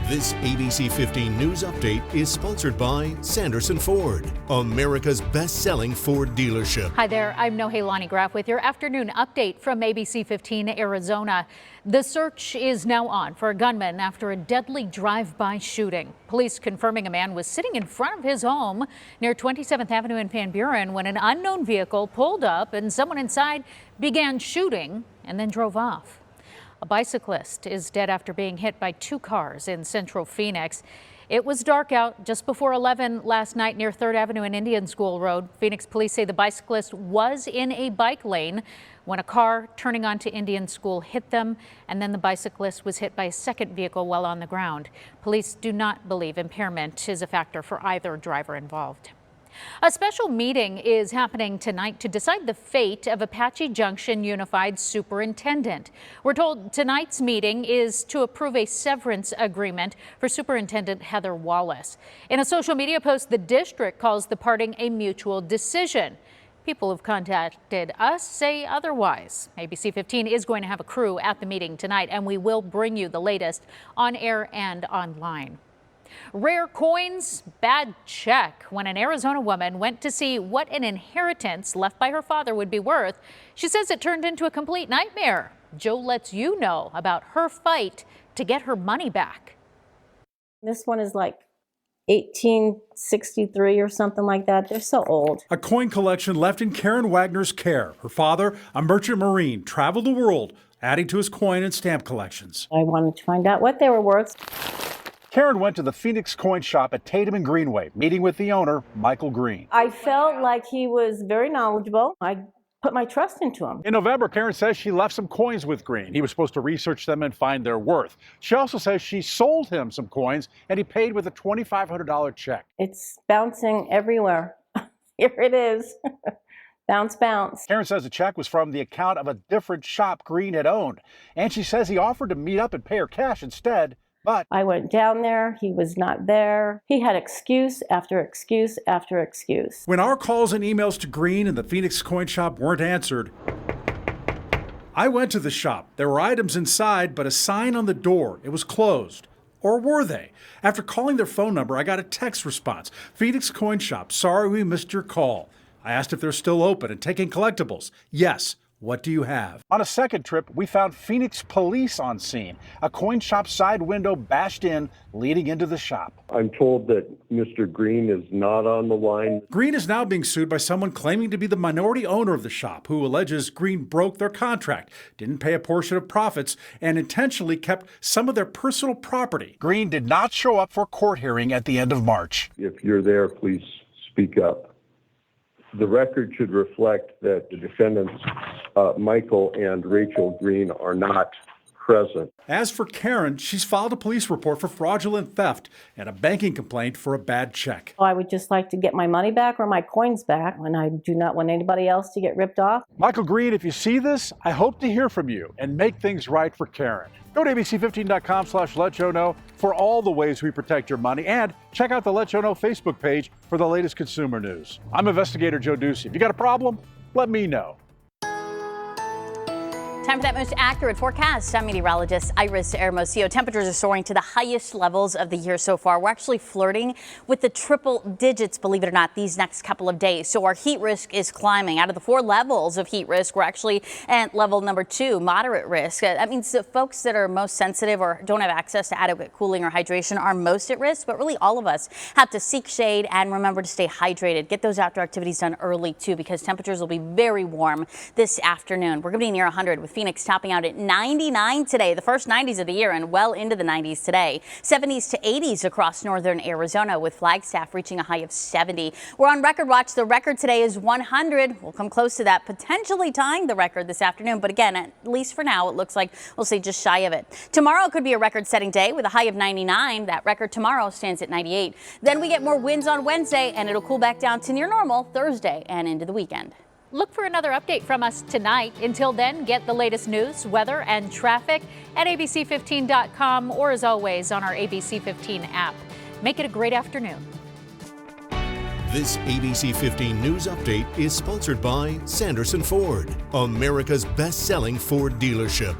This ABC 15 News Update is sponsored by Sanderson Ford, America's best-selling Ford dealership. Hi there, I'm Nohelani Graff with your afternoon update from ABC 15 Arizona. The search is now on for a gunman after a deadly drive-by shooting. Police confirming a man was sitting in front of his home near 27th Avenue in Van Buren when an unknown vehicle pulled up and someone inside began shooting and then drove off. A bicyclist is dead after being hit by two cars in central Phoenix. It was dark out just before 11 last night near 3rd Avenue and Indian School Road. Phoenix police say the bicyclist was in a bike lane when a car turning onto Indian School hit them, and then the bicyclist was hit by a second vehicle while on the ground. Police do not believe impairment is a factor for either driver involved. A special meeting is happening tonight to decide the fate of Apache Junction Unified Superintendent. We're told tonight's meeting is to approve a severance agreement for Superintendent Heather Wallace. In a social media post, the district calls the parting a mutual decision. People who've contacted us say otherwise. ABC 15 is going to have a crew at the meeting tonight, and we will bring you the latest on air and online. Rare coins, bad check. When an Arizona woman went to see what an inheritance left by her father would be worth, she says it turned into a complete nightmare. Joe lets you know about her fight to get her money back. This one is like 1863 or something like that. They're so old. A coin collection left in Karen Wagner's care. Her father, a merchant marine, traveled the world, adding to his coin and stamp collections. I wanted to find out what they were worth. Karen went to the Phoenix coin shop at Tatum and Greenway, meeting with the owner, Michael Green. I felt like he was very knowledgeable. I put my trust into him. In November, Karen says she left some coins with Green. He was supposed to research them and find their worth. She also says she sold him some coins and he paid with a $2,500 check. It's bouncing everywhere. Here it is. Bounce, bounce. Karen says the check was from the account of a different shop Green had owned. And she says he offered to meet up and pay her cash instead. But I went down there, he was not there. He had excuse after excuse after excuse. When our calls and emails to Green and the Phoenix coin shop weren't answered, I went to the shop. There were items inside, but a sign on the door. It was closed. Or were they? After calling their phone number, I got a text response. Phoenix coin shop, sorry we missed your call. I asked if they're still open and taking collectibles. Yes. What do you have? On a second trip, we found Phoenix police on scene. A coin shop side window bashed in, leading into the shop. I'm told that Mr. Green is not on the line. Green is now being sued by someone claiming to be the minority owner of the shop, who alleges Green broke their contract, didn't pay a portion of profits, and intentionally kept some of their personal property. Green did not show up for a court hearing at the end of March. If you're there, please speak up. The record should reflect that the defendants, Michael and Rachel Green, are not present. As for Karen, she's filed a police report for fraudulent theft and a banking complaint for a bad check. I would just like to get my money back or my coins back, and I do not want anybody else to get ripped off. Michael Green, if you see this, I hope to hear from you and make things right for Karen. Go to abc15.com/letjoeknow for all the ways we protect your money, and check out the Let Joe Know Facebook page for the latest consumer news. I'm investigator Joe Ducey. If you got a problem, let me know. Time for that most accurate forecast. I'm meteorologist Iris Hermosillo. Temperatures are soaring to the highest levels of the year so far. We're actually flirting with the triple digits, believe it or not, these next couple of days. So our heat risk is climbing. Out of the 4 levels of heat risk, we're actually at level number 2, moderate risk. That means the folks that are most sensitive or don't have access to adequate cooling or hydration are most at risk, but really all of us have to seek shade and remember to stay hydrated. Get those outdoor activities done early too, because temperatures will be very warm this afternoon. We're going to be near 100 with Phoenix topping out at 99 today, the first 90s of the year, and well into the 90s today. 70s to 80s across northern Arizona, with Flagstaff reaching a high of 70. We're on record watch. The record today is 100. We'll come close to that, potentially tying the record this afternoon. But again, at least for now, it looks like we'll say just shy of it. Tomorrow could be a record-setting day with a high of 99. That record tomorrow stands at 98. Then we get more winds on Wednesday, and it'll cool back down to near normal Thursday and into the weekend. Look for another update from us tonight. Until then, get the latest news, weather, and traffic at abc15.com or, as always, on our ABC 15 app. Make it a great afternoon. This ABC 15 News Update is sponsored by Sanderson Ford, America's best-selling Ford dealership.